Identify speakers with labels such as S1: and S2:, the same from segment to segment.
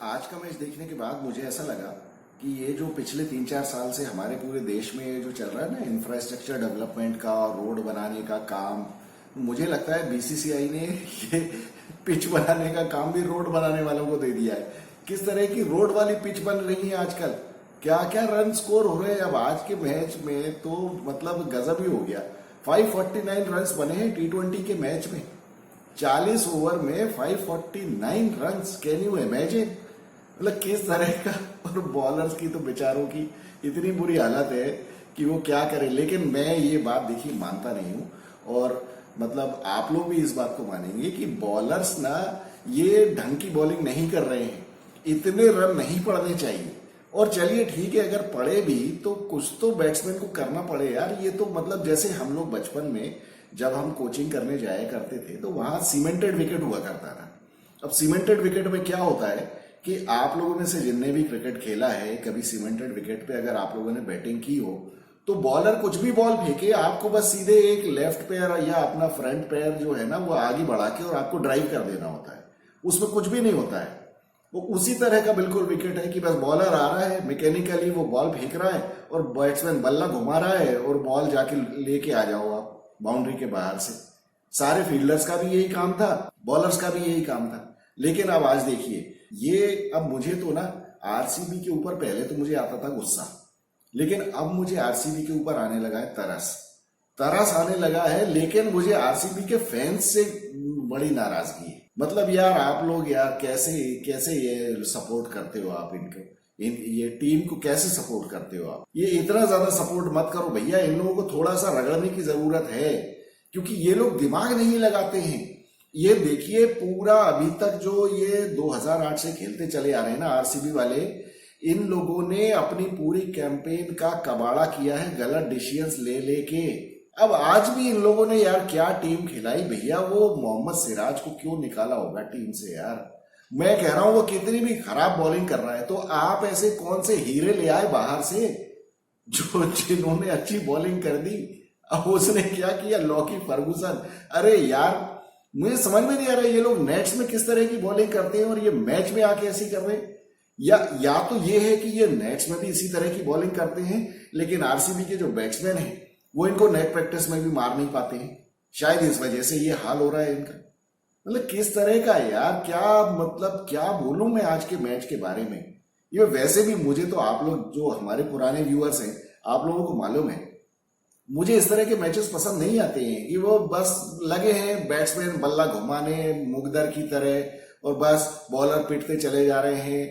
S1: आज का मैच देखने के बाद मुझे ऐसा लगा कि ये जो पिछले 3-4 साल से हमारे पूरे देश में ये जो चल रहा है ना, इंफ्रास्ट्रक्चर डेवलपमेंट का, रोड बनाने का काम, मुझे लगता है बीसीसीआई ने ये पिच बनाने का काम भी रोड बनाने वालों को दे दिया है। किस तरह की रोड वाली पिच बन रही है आजकल, क्या क्या रन स्कोर हो रहे हैं। अब आज के मैच में तो मतलब गजब ही हो गया। 549 रन बने हैं T20 के मैच में। 40 ओवर में 549 रन, कैन यू इमेजिन? मतलब किस तरह का। और बॉलर्स की तो बेचारों की इतनी बुरी हालत है कि वो क्या करें। लेकिन मैं ये बात देखिए मानता नहीं हूं, और मतलब आप लोग भी इस बात को मानेंगे कि बॉलर्स ना ये ढंग की बॉलिंग नहीं कर रहे हैं। इतने रन नहीं पड़ने चाहिए। और चलिए ठीक है, अगर पड़े भी तो कुछ तो बैट्समैन को करना पड़े यार। ये तो मतलब जैसे हम लोग बचपन में जब हम कोचिंग करने जाया करते थे तो वहां सीमेंटेड विकेट हुआ करता था। अब सीमेंटेड विकेट में क्या होता है कि आप लोगों में से जिनने भी क्रिकेट खेला है, कभी सीमेंटेड विकेट पे अगर आप लोगों ने बैटिंग की हो तो बॉलर कुछ भी बॉल फेंके, आपको बस सीधे एक लेफ्ट पैर या अपना फ्रंट पैर जो है ना वो आगे बढ़ा के और आपको ड्राइव कर देना होता है। उसमें कुछ भी नहीं होता है। वो उसी तरह का बिल्कुल विकेट है कि बस बॉलर आ रहा है, मैकेनिकली वो बॉल फेंक रहा है और बैट्समैन बल्ला घुमा रहा है और बॉल जाके लेके आ जाओ आप बाउंड्री के बाहर से। सारे फील्डर्स का भी यही काम था, बॉलर्स का भी यही काम था। लेकिन अब आज देखिए ये, अब मुझे तो ना आरसीबी के ऊपर पहले तो मुझे आता था गुस्सा, लेकिन अब मुझे आरसीबी के ऊपर आने लगा है तरस आने लगा है। लेकिन मुझे आरसीबी के फैंस से बड़ी नाराजगी है। मतलब यार आप लोग यार कैसे कैसे ये सपोर्ट करते हो आप इनको, ये टीम को कैसे सपोर्ट करते हो आप? ये इतना ज्यादा सपोर्ट मत करो भैया। इन लोगों को थोड़ा सा रगड़ने की जरूरत है, क्योंकि ये लोग दिमाग नहीं लगाते हैं। ये देखिए पूरा अभी तक जो ये 2008 से खेलते चले आ रहे हैं ना आरसीबी वाले, इन लोगों ने अपनी पूरी कैंपेन का कबाड़ा किया है गलत डिसीजंस ले लेके। अब आज भी इन लोगों ने यार क्या टीम खिलाई भैया। वो मोहम्मद सिराज को क्यों निकाला होगा टीम से यार? मैं कह रहा हूं वो कितनी भी खराब बॉलिंग कर रहा है, तो आप ऐसे कौन से हीरे ले आए बाहर से जो जिन्होंने अच्छी बॉलिंग कर दी। अब उसने क्या किया, लॉकी फर्गूसन। अरे यार मुझे समझ में नहीं आ रहा ये लोग नेट्स में किस तरह की बॉलिंग करते हैं और ये मैच में आके ऐसी कर रहे हैं। या तो ये है कि ये नेट्स में भी इसी तरह की बॉलिंग करते हैं, लेकिन आरसीबी के जो बैट्समैन हैं वो इनको नेट प्रैक्टिस में भी मार नहीं पाते हैं। शायद इस वजह से ये हाल हो रहा है इनका। मतलब किस तरह का है यार, क्या मतलब क्या बोलूं मैं आज के मैच के बारे में। ये वैसे भी मुझे तो, आप लोग जो हमारे पुराने व्यूअर्स हैं आप लोगों को मालूम है, मुझे इस तरह के मैचेस पसंद नहीं आते हैं कि वो बस लगे हैं बैट्समैन बल्ला घुमाने मुगदर की तरह और बस बॉलर पिटते चले जा रहे हैं।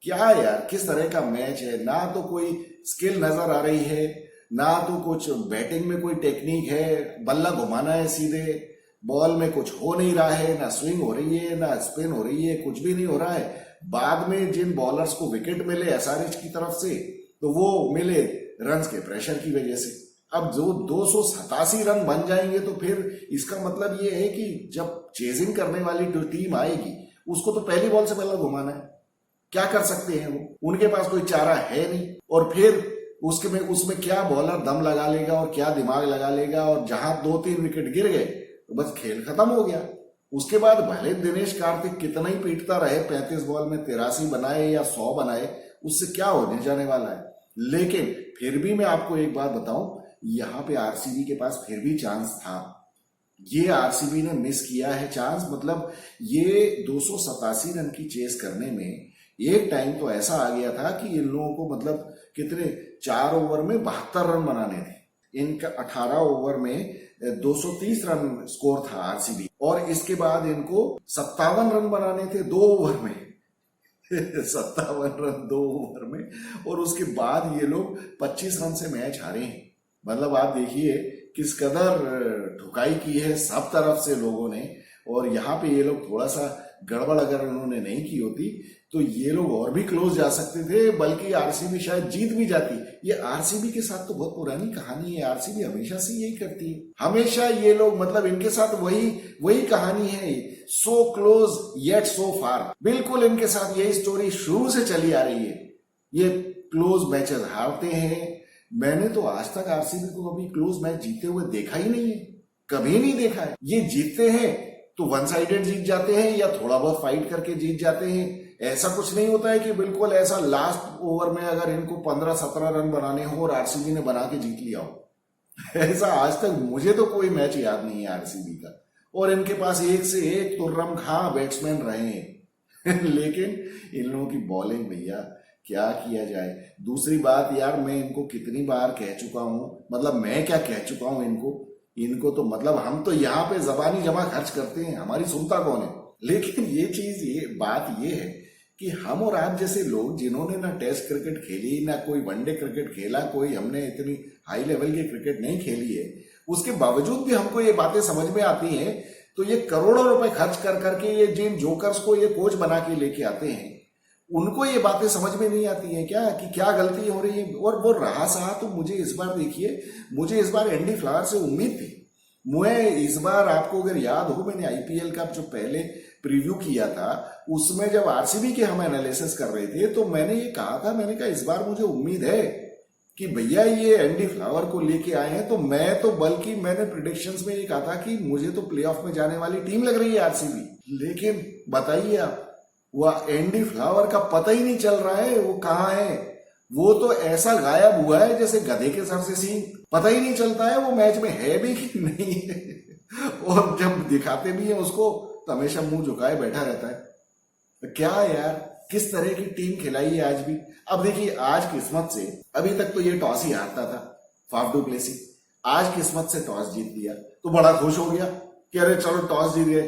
S1: क्या यार किस तरह का मैच है? ना तो कोई स्किल नजर आ रही है, ना तो कुछ बैटिंग में कोई टेक्निक है। बल्ला घुमाना है सीधे, बॉल में कुछ हो नहीं रहा है, ना स्विंग हो रही है ना स्पिन हो रही है, कुछ भी नहीं हो रहा है। बाद में जिन बॉलर्स को विकेट मिले एसआरएच की तरफ से, तो वो मिले रन्स के प्रेशर की वजह से। अब जो 287 रन बन जाएंगे तो फिर इसका मतलब ये है कि जब चेजिंग करने वाली जो टीम आएगी उसको तो पहली बॉल से बल्ला घुमाना है। क्या कर सकते हैं वो? उनके पास कोई चारा है नहीं। और फिर उसमें क्या बॉलर दम लगा लेगा और क्या दिमाग लगा लेगा, और जहां 2-3 विकेट गिर गए तो बस खेल खत्म हो गया। उसके बाद भले दिनेश कार्तिक कितना ही पीटता रहे, 35 बॉल में 83 बनाए या 100 बनाए, उससे क्या होने जाने वाला है। लेकिन फिर भी मैं आपको एक बात बताऊं, यहां पे आरसीबी के पास फिर भी चांस था। ये आरसीबी ने मिस किया है चांस। मतलब ये 287 रन की चेस करने में एक टाइम तो ऐसा आ गया था कि इन लोगों को मतलब कितने 4 ओवर में 72 रन बनाने थे। इनका 18 ओवर में 230 रन स्कोर था आरसीबी, और इसके बाद इनको 57 रन बनाने थे 2 ओवर में। 57 रन 2 ओवर में, और उसके बाद ये लोग 25 रन से मैच हारे हैं। मतलब आप देखिए किस कदर ठुकाई की है सब तरफ से लोगों ने। और यहाँ पे ये लोग थोड़ा सा गड़बड़ अगर उन्होंने नहीं की होती तो ये लोग और भी क्लोज जा सकते थे, बल्कि आरसीबी शायद जीत भी जाती। ये आरसीबी के साथ तो बहुत पुरानी कहानी है। आरसीबी हमेशा से यही करती है, हमेशा ये लोग मतलब इनके साथ वही कहानी है। सो क्लोज येट सो फार, बिल्कुल इनके साथ यही स्टोरी शुरू से चली आ रही है। ये क्लोज मैचेस हारते हैं। मैंने तो आज तक आरसीबी को कभी क्लोज मैच जीते हुए देखा ही नहीं है, कभी नहीं देखा है। ये जीतते हैं तो वन साइडेड जीत जाते हैं या थोड़ा बहुत फाइट करके जीत जाते हैं, ऐसा कुछ नहीं होता है कि बिल्कुल ऐसा लास्ट ओवर में अगर इनको 15-17 रन बनाने हो और आरसीबी ने बना के जीत लिया हो। ऐसा आज तक मुझे तो कोई मैच याद नहीं है आरसीबी का। और इनके पास एक से एक तुर्रम खां बैट्समैन रहे हैं। लेकिन इन लोगों की बॉलिंग भैया क्या किया जाए। दूसरी बात यार, मैं इनको कितनी बार कह चुका हूं, मतलब मैं क्या कह चुका हूं इनको तो मतलब हम तो यहाँ पे जबानी जमा खर्च करते हैं, हमारी सुनता कौन है। लेकिन ये बात ये है कि हम और आप जैसे लोग जिन्होंने ना टेस्ट क्रिकेट खेली, ना कोई वनडे क्रिकेट खेला, कोई हमने इतनी हाई लेवल की क्रिकेट नहीं खेली है, उसके बावजूद भी हमको ये बातें समझ में आती हैं। तो ये करोड़ों रुपए खर्च कर करके ये जिन जोकर्स को ये कोच बना के लेके आते हैं, उनको ये बातें समझ में नहीं आती है क्या कि क्या गलती हो रही है। और वो रहा सहा तो मुझे इस बार देखिए, मुझे इस बार एंडी फ्लावर से उम्मीद थी। मैं इस बार, आपको अगर याद हो, मैंने आईपीएल का जो पहले प्रीव्यू किया था उसमें जब आरसीबी के हम एनालिसिस कर रहे थे तो मैंने ये कहा था, मैंने कहा इस बार मुझे उम्मीद है कि भैया ये एंडी फ्लावर को लेके आए हैं। तो मैं तो बल्कि मैंने प्रिडिक्शंस में ये कहा था कि मुझे तो प्लेऑफ में जाने वाली टीम लग रही है आरसीबी। लेकिन बताइए आप, वह एंडी फ्लावर का पता ही नहीं चल रहा है, वो कहाँ है। वो तो ऐसा गायब हुआ है जैसे गधे के सर से सींग, पता ही नहीं चलता है वो मैच में है भी कि नहीं है। और जब दिखाते भी है उसको तो हमेशा मुंह झुकाए बैठा रहता है। तो क्या यार, किस तरह की टीम खिलाई है आज भी। अब देखिए, आज किस्मत से, अभी तक तो ये टॉस ही हारता था फाफ डू प्लेसी, आज किस्मत से टॉस जीत लिया तो बड़ा खुश हो गया कि अरे चलो टॉस जीत गए।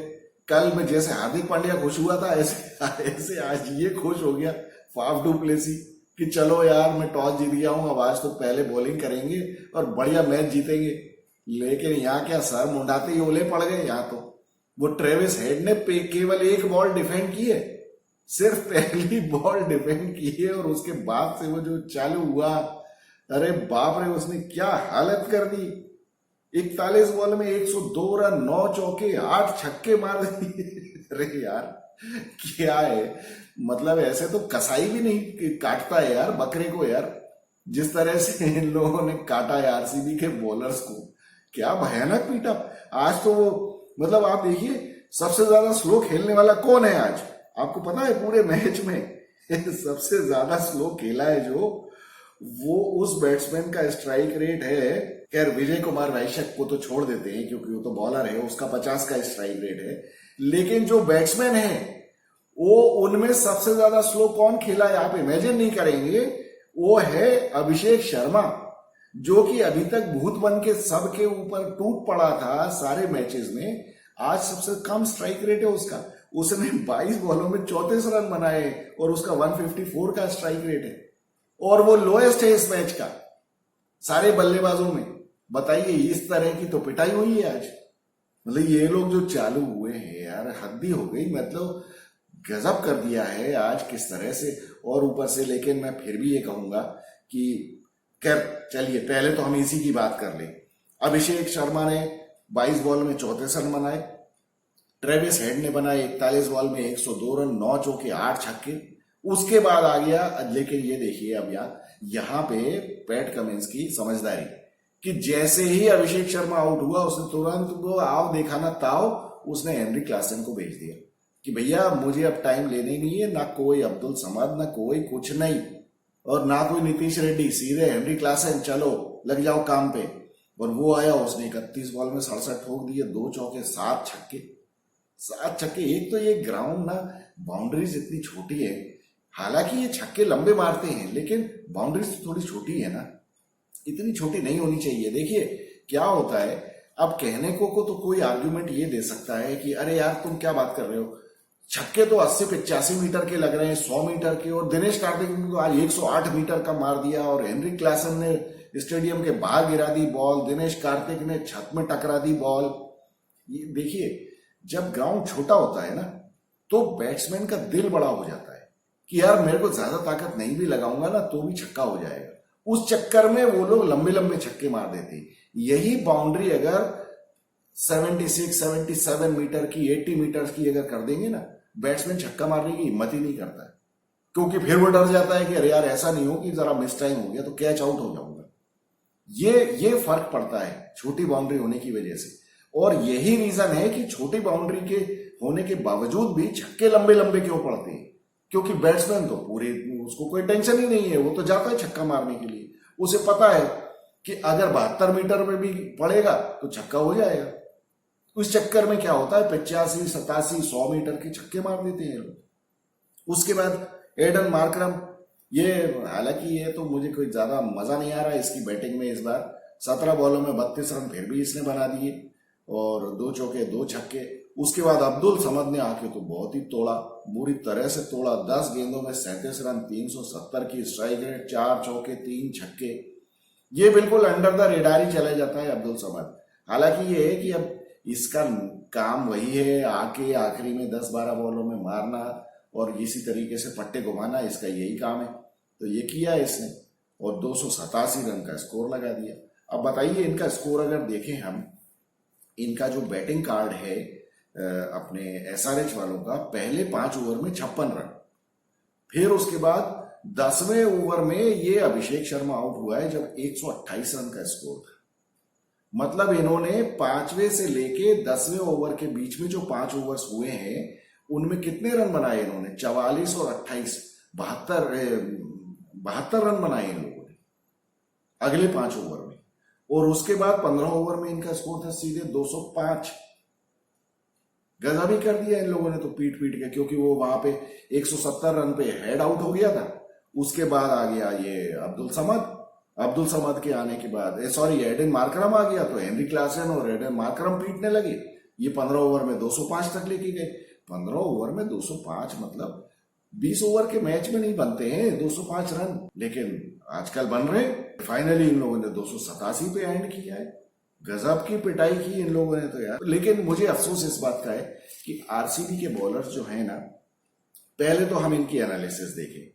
S1: कल में जैसे हार्दिक पांड्या खुश हुआ था ऐसे आज ये खुश हो गया फाफ डू प्लेसी कि चलो यार मैं टॉस जीत गया हूं, अब आज तो पहले बॉलिंग करेंगे और बढ़िया मैच जीतेंगे। लेकिन यहाँ क्या सर मुंडाते ही ओले पड़ गए। यहाँ तो वो ट्रेविस हेड ने केवल एक बॉल डिफेंड की है, सिर्फ पहली बॉल डिफेंड की है और उसके बाद से वो जो चालू हुआ, अरे बाप रे, उसने क्या हालत कर दी। 41 बॉल में 102 रन, 9 चौके, 8 छक्के मार दिए। अरे यार क्या है, मतलब ऐसे तो कसाई भी नहीं काटता है यार बकरे को यार, जिस तरह से इन लोगों ने काटा है आरसीबी के बॉलर्स को। क्या भयानक पीटा आज तो वो, मतलब आप देखिए सबसे ज्यादा स्लो खेलने वाला कौन है आज, आपको पता है पूरे मैच में सबसे ज्यादा स्लो खेला है जो, वो उस बैट्समैन का स्ट्राइक रेट है, खैर विजय कुमार वैश्यक को तो छोड़ देते हैं क्योंकि वो तो बॉलर है, उसका 50 का स्ट्राइक रेट है। लेकिन जो बैट्समैन है वो, उनमें सबसे ज्यादा स्लो कौन खेला है आप इमेजिन नहीं करेंगे, वो है अभिषेक शर्मा, जो कि अभी तक भूत बन के सबके ऊपर टूट पड़ा था सारे मैचेस में। आज सबसे कम स्ट्राइक रेट है उसका, उसने 22 बॉलों में 34 रन बनाए और उसका 154 का स्ट्राइक रेट है और वो लोएस्ट है इस मैच का सारे बल्लेबाजों में। बताइए, इस तरह की तो पिटाई हुई है आज। मतलब ये लोग जो चालू हुए हैं यार, हद ही हो गई, मतलब गजब कर दिया है आज किस तरह से। और ऊपर से, लेकिन मैं फिर भी ये कहूंगा कि खैर चलिए पहले तो हम इसी की बात कर लें। अभिषेक शर्मा ने 22 बॉल में 34 रन बनाए, ट्रेविस हेड ने बनाए 41 बॉल में 102 रन, 9 चौके, 8 छक्के। उसके बाद आ गया, लेकिन ये देखिए अब यहाँ पे पैट कमिंस की समझदारी कि जैसे ही अभिषेक शर्मा आउट हुआ उसने तुरंत वो आओ देखा ना ताओ, उसने हेनरी क्लासन को भेज दिया कि भैया मुझे अब टाइम लेने नहीं है, ना कोई अब्दुल समद, ना कोई कुछ नहीं, और ना कोई नीतीश रेड्डी, सीधे हेनरी क्लासन चलो लग जाओ काम पे। और वो आया, उसने 31 बॉल में 67 ठोक दिए, 2 चौके, 7 छक्के। एक तो ये ग्राउंड ना बाउंड्रीज इतनी छोटी है, हालांकि ये छक्के लंबे मारते हैं लेकिन बाउंड्रीज थोड़ी छोटी है ना, इतनी छोटी नहीं होनी चाहिए। देखिए क्या होता है, अब कहने को तो कोई आर्ग्यूमेंट ये दे सकता है कि अरे यार तुम क्या बात कर रहे हो, छक्के तो 80-85 मीटर के लग रहे हैं, 100 मीटर के, और दिनेश कार्तिक ने तो आज 108 मीटर का मार दिया और हेनरी क्लासन ने स्टेडियम के बाहर गिरा दी बॉल, दिनेश कार्तिक ने छत में टकरा दी बॉल। ये देखिए, जब ग्राउंड छोटा होता है ना तो बैट्समैन का दिल बड़ा हो जाता है कि यार मेरे को ज्यादा ताकत नहीं भी लगाऊंगा ना तो भी छक्का हो जाएगा। उस चक्कर में वो लोग लंबे लंबे छक्के मार देते। यही बाउंड्री अगर 76-77 मीटर की, 80 मीटर की अगर कर देंगे ना, बैट्समैन छक्का मारने की हिम्मत ही नहीं करता है, क्योंकि फिर वो डर जाता है कि अरे यार ऐसा नहीं हो कि जरा मिस टाइम हो गया तो कैच आउट हो जाऊंगा। ये फर्क पड़ता है छोटी बाउंड्री होने की वजह से। और यही रीजन है कि छोटी बाउंड्री के होने के बावजूद भी छक्के लंबे लंबे क्यों पड़ते हैं। क्योंकि बैट्समैन तो पूरे, उसको कोई टेंशन ही नहीं है, वो तो जाता है छक्का मारने के लिए। उसे पता है कि अगर 72 मीटर में भी पड़ेगा तो छक्का हो जाएगा। उस चक्कर में क्या होता है, 85, 87, 100 मीटर के छक्के मार देते हैं लोग। उसके बाद एडन मार्करम, ये हालांकि ये तो मुझे कोई ज्यादा मजा नहीं आ रहा है इसकी बैटिंग में। इस बार 17 बॉलों में 32 रन फिर भी इसने बना दिए और 2 चौके 2 छक्के। उसके बाद अब्दुल समद ने आके तो बहुत ही तोड़ा, बुरी तरह से तोड़ा। 10 गेंदों में 37 रन, 370 की स्ट्राइक रेट, 4 चौके 3 छक्के। ये बिल्कुल अंडर द रेडार ही चला जाता है अब्दुल समद। हालांकि ये है कि अब इसका काम वही है, आके आखिरी में 10-12 बॉलों में मारना और इसी तरीके से पट्टे घुमाना, इसका यही काम है। तो ये किया इसने और 287 रन का स्कोर लगा दिया। अब बताइए इनका स्कोर अगर देखें हम, इनका जो बैटिंग कार्ड है अपने एसआरएच वालों का, पहले 5 ओवर में 56 रन, फिर उसके बाद 10वें ओवर में ये अभिषेक शर्मा आउट हुआ है जब 128 रन का स्कोर था। मतलब इन्होंने 5वें से लेके 10वें ओवर के बीच में जो 5 ओवर्स हुए हैं उनमें कितने रन बनाए इन्होंने, 44 और 28, 72 रन बनाए इन लोगों ने अगले 5 ओवर में। और उसके बाद 15 ओवर में इनका स्कोर था सीधे 205। गजब ही कर दिया इन लोगों ने तो पीट पीट के, क्योंकि वो वहां पे 170 रन पे हेड आउट हो गया था। उसके बाद आ गया ये अब्दुल समद के आने के बाद एडन मार्करम आ गया, तो हेनरी क्लासन और एडन मार्करम पीटने लगे। ये 15 ओवर में 205 तक लेके गए। 15 ओवर में 205 मतलब 20 ओवर के मैच में नहीं बनते हैं 205 रन, लेकिन आजकल बन रहे। फाइनली इन लोगों ने 287 पे एंड किया है। गजब की पिटाई की इन लोगों ने तो यार। लेकिन मुझे अफसोस इस बात का है कि आरसीबी के बॉलर्स जो है ना, पहले तो हम इनकी एनालिसिस देखें।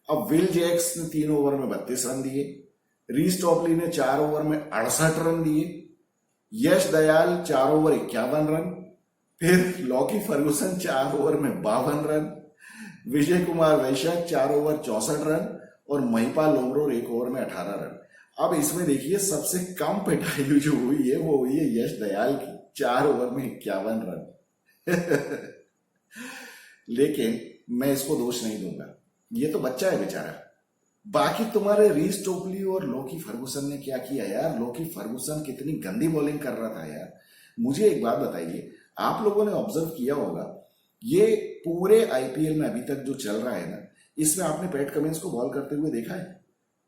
S1: अब विल जैक्स ने 3 ओवर में 32 रन दिए, रीस टॉपली ने 4 ओवर में 68 रन दिए, यश दयाल 4 ओवर 51 रन, फिर लॉकी फर्गुसन 4 ओवर में 52 रन, विजय कुमार वैशाख 4 ओवर 64 रन और महिपाल लोमरोर 1 ओवर में 18 रन। अब इसमें देखिए सबसे कम पिटाई जो हुई है वो हुई है यश दयाल की, 4 ओवर में 51 रन। लेकिन मैं इसको दोष नहीं दूंगा, ये तो बच्चा है बेचारा। बाकी तुम्हारे रीस टोपली और लोकी फर्गुसन ने क्या किया यार। लोकी फर्गुसन कितनी गंदी बॉलिंग कर रहा था यार। मुझे एक बात बताइए, आप लोगों ने ऑब्जर्व किया होगा ये पूरे आईपीएल में अभी तक जो चल रहा है ना, इसमें आपने पैट कमिंस को बॉल करते हुए देखा है?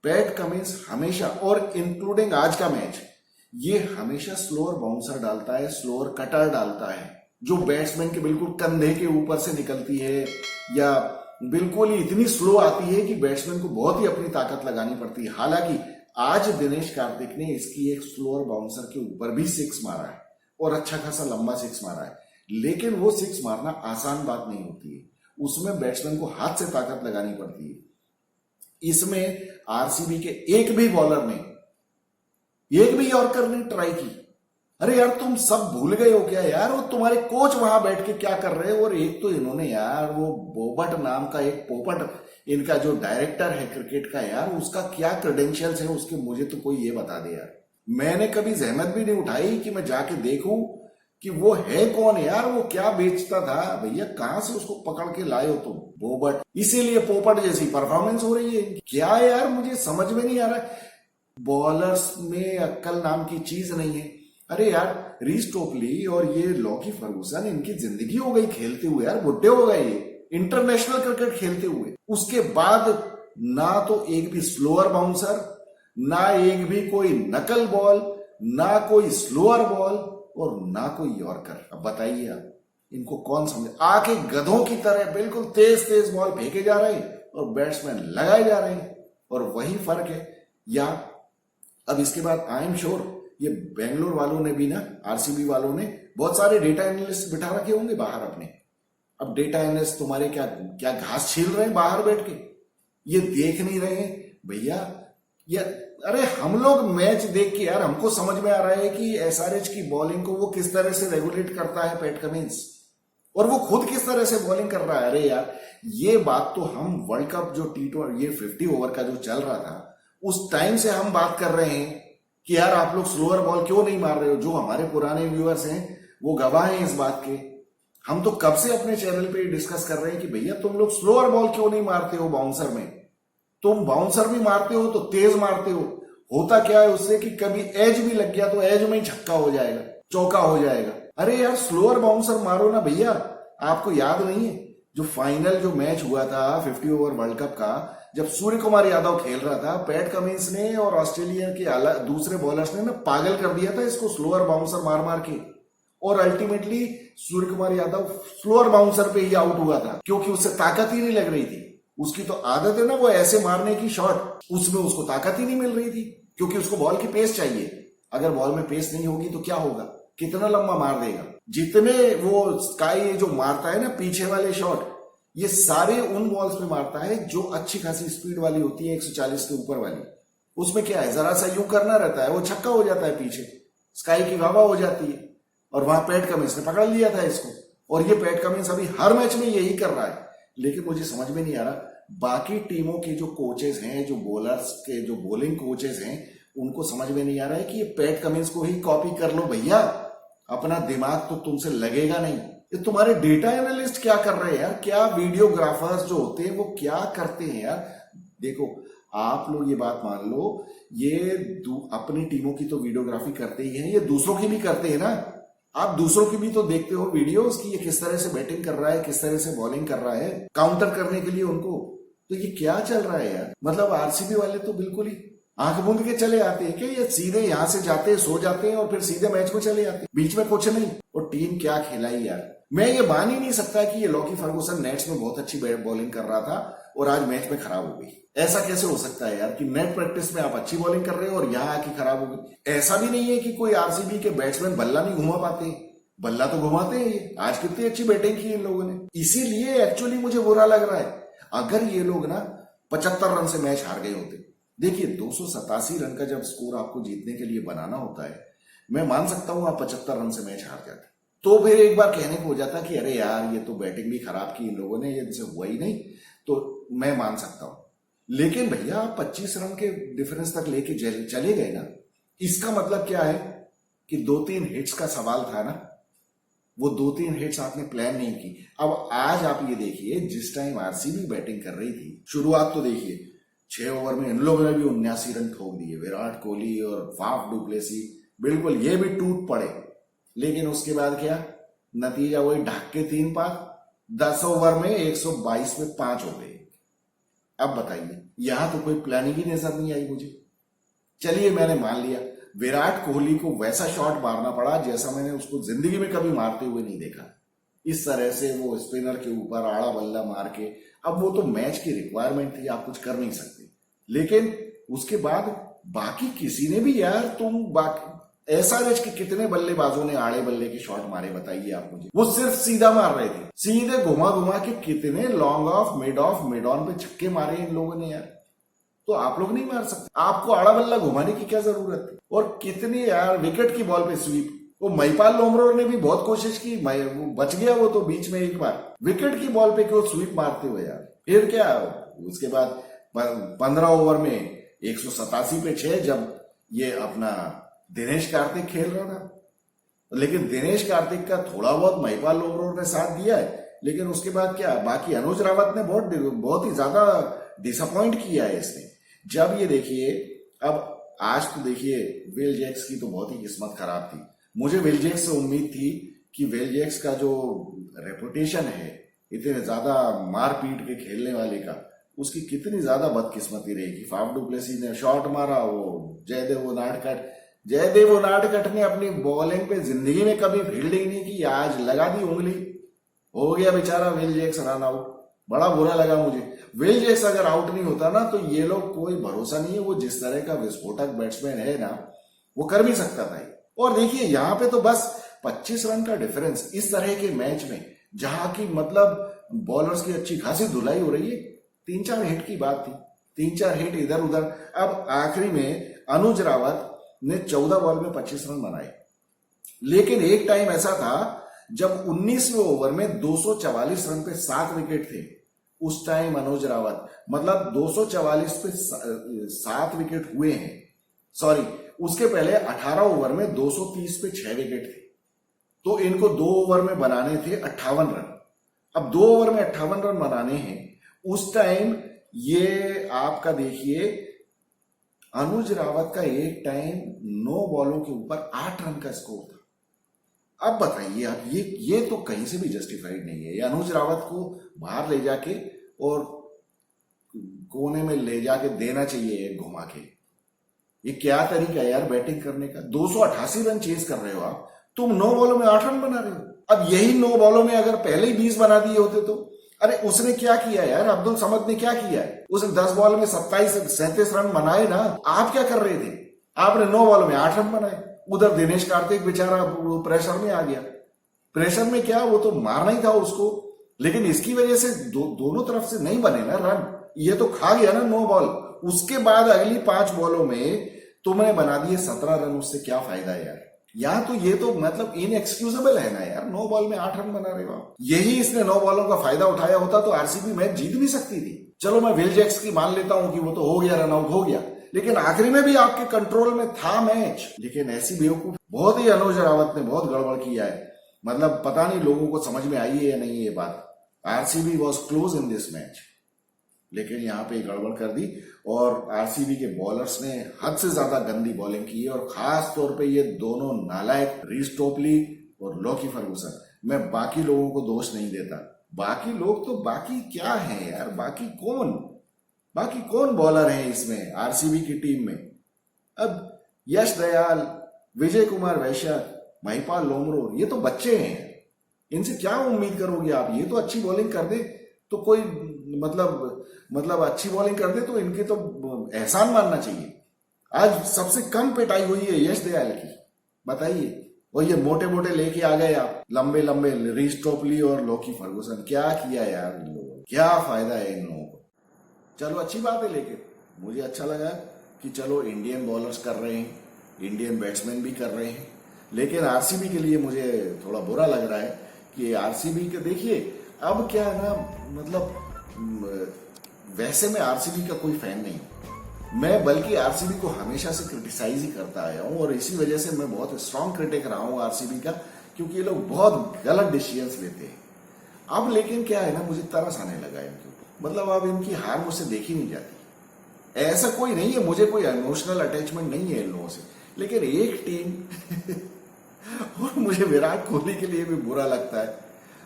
S1: पैट कमिंस हमेशा, और इंक्लूडिंग आज का मैच, ये हमेशा स्लोअर बाउंसर डालता है, स्लोअर कटर डालता है, जो बैट्समैन के बिल्कुल कंधे के ऊपर से निकलती है या बिल्कुल ही इतनी स्लो आती है कि बैट्समैन को बहुत ही अपनी ताकत लगानी पड़ती है। हालांकि आज दिनेश कार्तिक ने इसकी एक स्लोअर बाउंसर के ऊपर भी 6 मारा है और अच्छा खासा लंबा 6 मारा है, लेकिन वो 6 मारना आसान बात नहीं होती है, उसमें बैट्समैन को हाथ से ताकत लगानी पड़ती है। इसमें आरसीबी के एक भी बॉलर ने एक भी यॉर्कर ने ट्राई की। अरे यार तुम सब भूल गए हो क्या यार? वो तुम्हारे कोच वहां बैठ के क्या कर रहे हैं? और एक तो इन्होंने यार वो बोबट नाम का एक पोपट, इनका जो डायरेक्टर है क्रिकेट का यार, उसका क्या क्रेडेंशियल्स है उसके, मुझे तो कोई ये बता दे यार। मैंने कभी जहमत भी नहीं उठाई कि मैं जाके देखूं कि वो है कौन यार, वो क्या बेचता था। भैया कहां से उसको पकड़ के लाए हो तुम? बोबट, इसीलिए पोपट जैसी परफॉर्मेंस हो रही है क्या यार? मुझे समझ में नहीं आ रहा। बॉलर्स में अक्ल नाम की चीज नहीं है। अरे यार रीस टोपली और ये लॉकी फर्गुसन, इनकी जिंदगी हो गई खेलते हुए यार, बुढ़े हो गए ये इंटरनेशनल क्रिकेट खेलते हुए। उसके बाद ना तो एक भी स्लोअर बाउंसर, ना एक भी कोई नकल बॉल, ना कोई स्लोअर बॉल और ना कोई यॉर्कर। अब बताइए आप इनको कौन समझे? आके गधों की तरह बिल्कुल तेज तेज बॉल फेंके जा रहे हैं और बैट्समैन लगाए जा रहे हैं, और वही फर्क है। या अब इसके बाद आई एम श्योर ये बेंगलोर वालों ने भी ना, आरसीबी वालों ने बहुत सारे डेटा एनालिस्ट बिठा रखे होंगे बाहर अपने। अब डेटा एनालिस्ट तुम्हारे क्या क्या घास छील रहे हैं बाहर बैठ के? ये देख नहीं रहे हैं भैया? अरे हम लोग मैच देख के यार हमको समझ में आ रहा है कि एसआरएच की बॉलिंग को वो किस तरह से रेगुलेट करता है पैट कमिंस, और वो खुद किस तरह से बॉलिंग कर रहा है। अरे यार ये बात तो हम वर्ल्ड कप जो ये 50 ओवर का जो चल रहा था उस टाइम से हम बात कर रहे हैं कि यार आप लोग स्लोअर बॉल क्यों नहीं मार रहे हो। जो हमारे पुराने व्यूअर्स हैं वो गवाह हैं इस बात के। हम तो कब से अपने चैनल पे डिस्कस कर रहे हैं कि भैया तुम लोग स्लोअर बॉल क्यों नहीं मारते हो बाउंसर में। तुम बाउंसर भी मारते हो तो तेज मारते हो, होता क्या है उससे कि कभी एज भी लग गया तो एज में ही छक्का हो जाएगा, चौका हो जाएगा। अरे यार स्लोअर बाउंसर मारो ना भैया। आपको याद नहीं है जो फाइनल जो मैच हुआ था 50 ओवर वर्ल्ड कप का, जब सूर्य कुमार यादव खेल रहा था, पैट कमिंस ने और ऑस्ट्रेलिया के दूसरे बॉलर्स ने ना पागल कर दिया था इसको स्लोअर बाउंसर मार मार के, और ultimately Surya Kumar Yadav slower bouncer पे ही आउट हुआ था क्योंकि उससे ताकत ही नहीं लग रही थी। उसकी तो आदत है ना वो ऐसे मारने की शॉट, उसमें उसको ताकत ही नहीं मिल रही थी क्योंकि उसको बॉल की पेस चाहिए। अगर बॉल में पेस नहीं होगी तो क्या होगा, कितना लंबा मार देगा। जितने वो स्काई जो मारता है ना पीछे वाले शॉट, ये सारे उन बॉल्स पे मारता है जो अच्छी खासी स्पीड वाली होती है, 140 के ऊपर वाली। उसमें क्या है, जरा सा यूं करना रहता है, वो छक्का हो जाता है, पीछे स्काई की वाह हो जाती है। और वहां पैट कमिंस ने पकड़ लिया था इसको, और ये पैट कमिंस अभी हर मैच में यही कर रहा है। लेकिन मुझे समझ में नहीं आ रहा बाकी टीमों के जो कोचेस हैं, जो बॉलर्स के जो बॉलिंग कोचेस हैं, उनको समझ में नहीं आ रहा है कि ये पैट कमिंस को ही कॉपी कर लो भैया, अपना दिमाग तो तुमसे लगेगा नहीं। ये तुम्हारे डेटा एनालिस्ट क्या कर रहे हैं यार, क्या वीडियोग्राफर्स जो होते हैं वो क्या करते हैं यार। देखो आप लोग ये बात मान लो, ये अपनी टीमों की तो वीडियोग्राफी करते ही हैं, ये दूसरों की भी करते हैं ना। आप दूसरों की भी तो देखते हो वीडियोस कि ये किस तरह से बैटिंग कर रहा है, किस तरह से बॉलिंग कर रहा है, काउंटर करने के लिए उनको। तो ये क्या चल रहा है यार, मतलब आरसीबी वाले तो बिल्कुल ही आंख मूंद के चले आते हैं कि ये सीधे यहां से जाते हैं, सो जाते हैं और फिर सीधे मैच में चले जाते हैं, बीच में कुछ नहीं। और टीम क्या खिलाई यार। मैं ये मान ही नहीं सकता कि ये लॉकी फर्गुसन नेट्स में बहुत अच्छी बॉलिंग कर रहा था और आज मैच में खराब हो गई। ऐसा कैसे हो सकता है यार कि नेट प्रैक्टिस में आप अच्छी बॉलिंग कर रहे हो और यहां आके खराब हो गई। ऐसा भी नहीं है कि कोई आरसीबी के बैट्समैन बल्ला नहीं घुमा पाते, बल्ला तो घुमाते हैं ये। आज कितनी अच्छी बैटिंग की इन लोगों ने, इसीलिए एक्चुअली मुझे बुरा लग रहा है। अगर ये लोग ना 75 रन से मैच हार गए होते, देखिए 287 रन का जब स्कोर आपको जीतने के लिए बनाना होता है, मैं मान सकता हूं आप 75 रन से मैच हार जाते, तो फिर एक बार कहने को हो जाता कि अरे यार ये तो बैटिंग भी खराब की इन लोगों ने, ये इनसे हुआ ही नहीं, तो मैं मान सकता हूं। लेकिन भैया आप 25 रन के डिफरेंस तक लेके चले गए ना, इसका मतलब क्या है कि 2-3 हिट्स का सवाल था ना, वो 2-3 हिट्स आपने प्लान नहीं की। अब आज आप ये देखिए, जिस टाइम आरसीबी बैटिंग कर रही थी, शुरुआत तो देखिए 6 ओवर में इन लोगों ने भी 79 रन ठोक दिए, विराट कोहली और फाफ डुप्लेसी बिल्कुल ये भी टूट पड़े। लेकिन उसके बाद क्या नतीजा, वही ढक के 3 पार, 10 ओवर में 122 में 5 हो गए। अब बताइए, यहां तो कोई प्लानिंग ही नजर नहीं आई मुझे। चलिए मैंने मान लिया विराट कोहली को वैसा शॉट मारना पड़ा जैसा मैंने उसको जिंदगी में कभी मारते हुए नहीं देखा, इस तरह से वो स्पिनर के ऊपर आड़ा बल्ला मार के। अब वो तो मैच की रिक्वायरमेंट थी, आप कुछ कर नहीं सकते। लेकिन उसके बाद बाकी किसी ने भी यार, तुम बाकी एसआरएच के कितने बल्लेबाजों ने आड़े बल्ले के शॉट मारे बताइए आप मुझे। वो सिर्फ सीधा मार रहे थे, सीधे घुमा घुमा के कितने लॉन्ग ऑफ मिड ऑन पे छक्के मारे इन लोगों ने यार। तो आप लोग नहीं मार सकते, आपको आड़ा बल्ला घुमाने की क्या जरूरत है। और कितनी यार विकेट की बॉल पे स्वीप, वो महिपाल लोमरोर ने भी बहुत कोशिश की, वो बच गया वो तो बीच में एक बार, विकेट की बॉल पे क्यों स्वीप मारते हुए यार। फिर क्या उसके बाद 15 ओवर में 187 पे 6 जब ये अपना दिनेश कार्तिक खेल रहा था। लेकिन दिनेश कार्तिक का थोड़ा बहुत महिपाल लोमरोर ने साथ दिया है, लेकिन उसके बाद क्या बाकी अनुज रावत ने बहुत ही ज्यादा डिसअपॉइंट किया है इसने। जब ये देखिए, अब आज तो देखिए विल जैक्स की तो बहुत ही किस्मत खराब थी। मुझे विल जैक्स से उम्मीद थी कि विल जैक्स का जो रेपुटेशन है इतने ज्यादा मारपीट के खेलने वाले का, उसकी कितनी ज्यादा बदकिस्मती रहेगी। फाफ डुप्लेसी ने शॉट मारा, वो जयदेव उनाडकट ने अपनी बॉलिंग पे जिंदगी में कभी फील्डिंग नहीं की, आज लगा दी उंगली, हो गया बेचारा विल जैक्स रन आउट। बड़ा बुरा लगा मुझे। विल जैक्स अगर आउट नहीं होता ना तो ये लोग कोई भरोसा नहीं है, वो जिस तरह का विस्फोटक बैट्समैन है ना, वो कर भी सकता था। और देखिए यहाँ पे तो बस 25 रन का डिफरेंस इस तरह के मैच में, जहां की मतलब बॉलर्स की अच्छी खासी धुलाई हो रही है, 3-4 हिट की बात थी, 3-4 हिट इधर उधर। अब आखिरी में अनुज रावत ने 14 बॉल में 25 रन बनाए। लेकिन एक टाइम ऐसा था जब 19वें ओवर में 244 रन पे 7 विकेट थे। उस टाइम अनुज रावत मतलब 244 पे 7 विकेट हुए हैं, सॉरी उसके पहले 18 ओवर में 230 पे 6 विकेट थे। तो इनको 2 ओवर में बनाने थे 58 रन। अब 2 ओवर में 58 रन बनाने हैं। उस टाइम ये आपका देखिए अनुज रावत का एक टाइम 9 बॉलों के ऊपर 8 रन का स्कोर था। अब बताइए आप, ये तो कहीं से भी जस्टिफाइड नहीं है। ये अनुज रावत को बाहर ले जाके और कोने में ले जाके देना चाहिए एक घुमा के। ये क्या तरीका है यार बैटिंग करने का। 288 रन चेज कर रहे हो आप, तुम 9 बॉलों में 8 रन बना रहे हो। अब यही 9 बॉलों में अगर पहले ही 20 बना दिए होते तो, अरे उसने क्या किया यार, अब्दुल समद ने क्या किया है, उसने 10 बॉल में 37 रन बनाए ना। आप क्या कर रहे थे, आपने 9 बॉलों में 8 रन बनाए। उधर दिनेश कार्तिक बेचारा प्रेशर में आ गया। प्रेशर में क्या, वो तो मारना ही था उसको, लेकिन इसकी वजह से दोनों तरफ से नहीं बने ना रन। ये तो खा गया ना 9 बॉल। उसके बाद अगली 5 बॉलों में तुमने बना दिए 17 रन। उससे क्या फायदा यार। या तो ये तो मतलब इनएक्सक्यूजेबल है ना यार, 9 बॉल में 8 रन बना रहे हो आप। यही इसने 9 बॉलों का फायदा उठाया होता तो आरसीबी मैच जीत भी सकती थी। चलो मैं विल जैक्स की मान लेता हूं कि वो तो हो गया, रन आउट हो गया, लेकिन आखिरी में भी आपके कंट्रोल में था मैच। लेकिन ऐसी बेवकूफ बहुत ही अनुज रावत ने बहुत गड़बड़ किया है। मतलब पता नहीं लोगों को समझ में आई है या नहीं ये बात। RCB was close in this match, लेकिन यहाँ पे गड़बड़ कर दी। और आरसीबी के बॉलर्स ने हद से ज्यादा गंदी बॉलिंग की है, और खास तौर पे ये दोनों नालायक रीस टोपली और लॉकी फर्गूसन। मैं बाकी लोगों को दोष नहीं देता, बाकी लोग तो बाकी क्या है यार, बाकी कौन बॉलर है इसमें आरसीबी की टीम में। अब यश दयाल, विजय कुमार वैश्य, महिपाल लोमरो, ये तो बच्चे हैं, इनसे क्या उम्मीद करोगे आप। ये तो अच्छी बॉलिंग कर दे तो कोई मतलब अच्छी बॉलिंग कर दे तो इनके तो एहसान मानना चाहिए। आज सबसे कम पिटाई हुई है यश दयाल की, बताइए। और ये मोटे मोटे लेके आ गए आप, लंबे लंबे रीस टोपली और लॉकी फर्गूसन। क्या किया यार इन लोगों ने, क्या फायदा है इन लोगों को। चलो अच्छी बात है, लेकिन मुझे अच्छा लगा कि चलो इंडियन बॉलर्स कर रहे हैं, इंडियन बैट्समैन भी कर रहे हैं। लेकिन आरसीबी के लिए मुझे थोड़ा बुरा लग रहा है कि आरसीबी के देखिए अब क्या है ना, मतलब वैसे मैं आरसीबी का कोई फैन नहीं हूं। मैं बल्कि आरसीबी को हमेशा से क्रिटिसाइज ही करता आया हूं, और इसी वजह से मैं बहुत स्ट्रांग क्रिटिक रहा हूं आरसीबी का, क्योंकि ये लोग बहुत गलत डिसीजंस लेते हैं। अब लेकिन क्या है ना, मुझे तरस आने लगा इनके ऊपर। मतलब अब इनकी हार मुझसे देखी नहीं जाती। ऐसा कोई नहीं है, मुझे कोई इमोशनल अटैचमेंट नहीं है इन लोगों से, लेकिन एक टीम और मुझे विराट कोहली के लिए भी बुरा लगता है।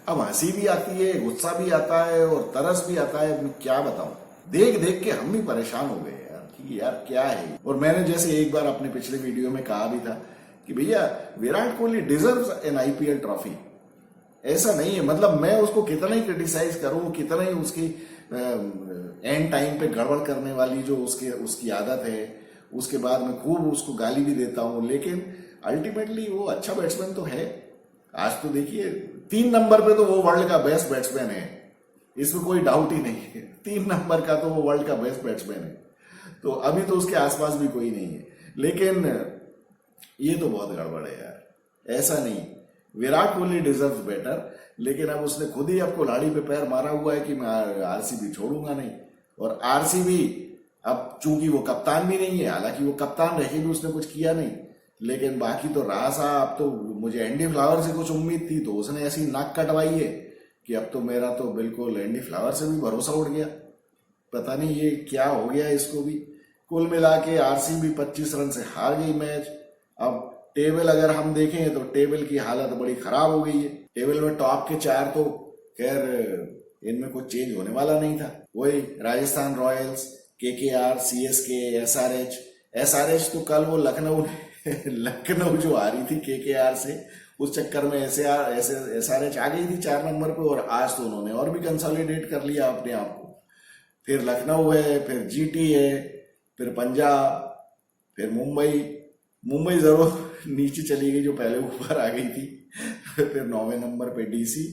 S1: अब हंसी भी आती है, गुस्सा भी आता है और तरस भी आता है। मैं क्या बताऊं, देख देख के हम भी परेशान हो गए यार कि यार क्या है। और मैंने जैसे एक बार अपने पिछले वीडियो में कहा भी था कि भैया Virat Kohli deserves N IPL trophy. ऐसा नहीं है, मतलब मैं उसको कितना ही क्रिटिसाइज करूं, कितना ही उसकी एंड टाइम पे गड़बड़ करने वाली जो उसकी आदत है, उसके बाद में खूब उसको गाली भी देता हूं, लेकिन अल्टीमेटली वो अच्छा बैट्समैन तो है। आज तो देखिए 3 नंबर पे तो वो वर्ल्ड का बेस्ट बैट्समैन है, इसमें कोई डाउट ही नहीं है। 3 नंबर का तो वो वर्ल्ड का बेस्ट बैट्समैन है, तो अभी तो उसके आसपास भी कोई नहीं है। लेकिन ये तो बहुत गड़बड़ है यार, ऐसा नहीं। विराट कोहली डिजर्व्स बेटर, लेकिन अब उसने खुद ही अब कुल्हाड़ी पे पैर मारा हुआ है कि मैं आरसीबी छोड़ूंगा नहीं। और आरसीबी अब चूंकि वो कप्तान भी नहीं है, हालांकि वो कप्तान रह के भी उसने कुछ किया नहीं, लेकिन बाकी तो रहा साहब। तो मुझे एंडी फ्लावर से कुछ उम्मीद थी, तो उसने ऐसी नाक कटवाई है कि अब तो मेरा तो बिल्कुल एंडी फ्लावर से भी भरोसा उठ गया। पता नहीं ये क्या हो गया इसको भी। कुल मिला के आरसीबी 25 रन से हार गई मैच। अब टेबल अगर हम देखें तो टेबल की हालत बड़ी खराब हो गई है। टेबल में टॉप के 4 तो खैर इनमें कुछ चेंज होने वाला नहीं था। वही Rajasthan Royals, KKR, CSK, SRH तो कल वो लखनऊ जो आ रही थी केकेआर से, उस चक्कर में एसआरएच आ गई थी 4 नंबर पे, और आज तो उन्होंने और भी कंसोलिडेट कर लिया अपने आप को। फिर लखनऊ है, फिर जीटी है, फिर पंजाब, फिर मुंबई जरूर नीचे चली गई जो पहले ऊपर आ गई थी। फिर 9वें नंबर पे डीसी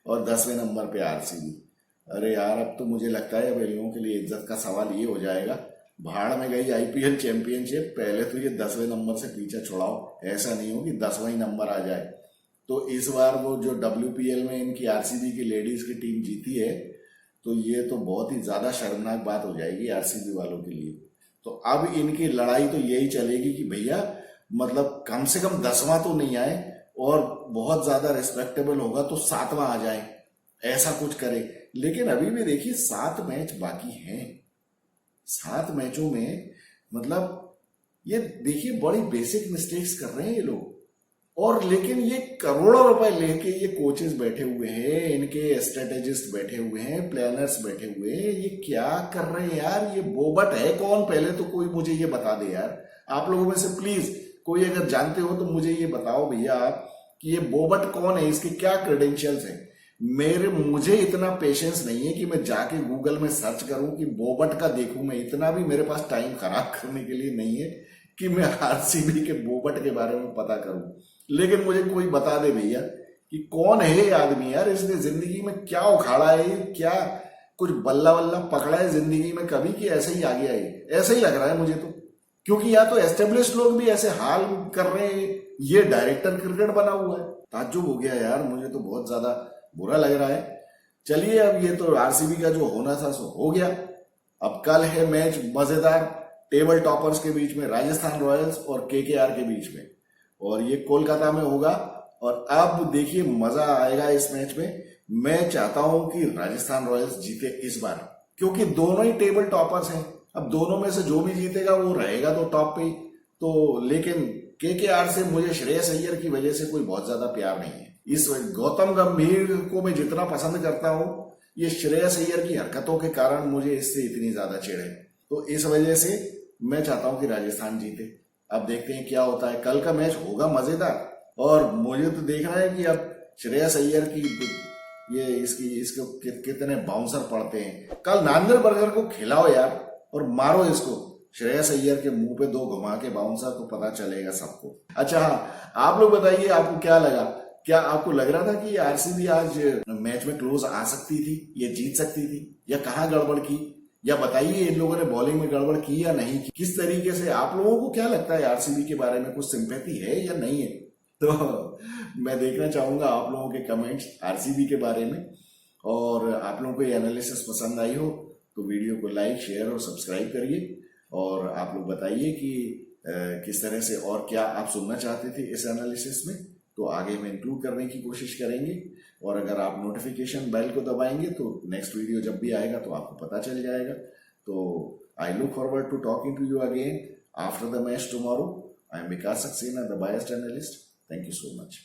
S1: और 10वें नंबर पे आरसीबी। अरे यार अब तो मुझे लगता है अब इन लोगों के लिए इज्जत का सवाल ये हो जाएगा, भाड़ में गई आईपीएल चैंपियनशिप, पहले तो ये 10वें नंबर से पीछे छुड़ाओ, ऐसा नहीं हो कि 10वां ही नंबर आ जाए। तो इस बार वो जो WPL में इनकी आरसीबी की लेडीज की टीम जीती है, तो ये तो बहुत ही ज्यादा शर्मनाक बात हो जाएगी आरसीबी वालों के लिए। तो अब इनकी लड़ाई तो यही चलेगी कि भैया मतलब कम से कम 10वां तो नहीं आए, और बहुत ज्यादा रिस्पेक्टेबल होगा तो 7वां आ जाए, ऐसा कुछ करे। लेकिन अभी भी देखिए 7 मैच बाकी हैं। 7 मैचों में मतलब ये देखिए बड़ी बेसिक मिस्टेक्स कर रहे हैं ये लोग। और लेकिन ये करोड़ों रुपए लेके ये कोचेस बैठे हुए हैं, इनके स्ट्रेटेजिस्ट बैठे हुए हैं, प्लानर्स बैठे हुए हैं, ये क्या कर रहे हैं यार? ये बोबट है कौन? पहले तो कोई मुझे ये बता दे यार। आप लोगों में से प्लीज कोई अगर जानते हो तो मुझे ये बताओ भैया आप कि ये बोबट कौन है, इसके क्या क्रेडेंशियल्स हैं। मुझे इतना पेशेंस नहीं है कि मैं जाके गूगल में सर्च करूं कि बोबट का देखूं। मैं इतना भी मेरे पास टाइम खराब करने के लिए नहीं है कि मैं आरसीबी के बोबट के बारे में पता करूं। लेकिन मुझे कोई बता दे भैया कि कौन है ये आदमी यार, इसने जिंदगी में क्या उखाड़ा है, क्या कुछ बल्ला वल्ला पकड़ा है जिंदगी में कभी कि ऐसे ही आ गया है? ऐसे ही लग रहा है मुझे तो, क्योंकि या तो एस्टेब्लिश लोग भी ऐसे हाल कर रहे हैं, ये डायरेक्टर क्रिकेट बना हुआ है। ताज्जुब हो गया यार, मुझे तो बहुत ज्यादा बुरा लग रहा है। चलिए अब ये तो आरसीबी का जो होना था सो हो गया। अब कल है मैच मजेदार, टेबल टॉपर्स के बीच में, राजस्थान रॉयल्स और केकेआर के बीच में, और ये कोलकाता में होगा। और अब देखिए मजा आएगा इस मैच में। मैं चाहता हूं कि राजस्थान रॉयल्स जीते इस बार, क्योंकि दोनों ही टेबल टॉपर्स हैं। अब दोनों में से जो भी जीतेगा वो रहेगा तो टॉप पे ही। तो लेकिन केकेआर से मुझे श्रेयस अय्यर की वजह से कोई बहुत ज्यादा प्यार नहीं है। इस गौतम गंभीर को मैं जितना पसंद करता हूं, ये श्रेयस अय्यर की हरकतों के कारण मुझे इससे इतनी ज्यादा चिढ़ है। तो इस वजह से मैं चाहता हूं कि राजस्थान जीते। अब देखते हैं क्या होता है। कल का मैच होगा मजेदार, और मुझे तो देखना है कि अब श्रेयस अय्यर की ये इसको कितने बाउंसर पड़ते हैं। कल नांदर बर्गर को खिलाओ यार और मारो इसको, श्रेयस अय्यर के मुंह पे 2 घुमा के बाउंसर, तो पता चलेगा सबको। अच्छा हाँ, आप लोग बताइए आपको क्या लगा? क्या आपको लग रहा था कि आरसीबी आज मैच में क्लोज आ सकती थी, ये जीत सकती थी, या कहाँ गड़बड़ की? या बताइए इन लोगों ने बॉलिंग में गड़बड़ की या नहीं की, किस तरीके से? आप लोगों को क्या लगता है आरसीबी के बारे में? कुछ सिंपैथी है या नहीं है? तो मैं देखना चाहूंगा आप लोगों के कमेंट्स आरसीबी के बारे में। और आप लोगों को ये एनालिसिस पसंद आई हो तो वीडियो को लाइक, शेयर और सब्सक्राइब करिए। और आप लोग बताइए कि किस तरह से और क्या आप सुनना चाहते थे इस एनालिसिस में, तो आगे में इंक्लूड करने की कोशिश करेंगे। और अगर आप नोटिफिकेशन बेल को दबाएंगे तो नेक्स्ट वीडियो जब भी आएगा तो आपको पता चल जाएगा। तो I look forward to talking to you again after the match tomorrow. I am Vikas Saxena, the biased analyst. Thank you so much.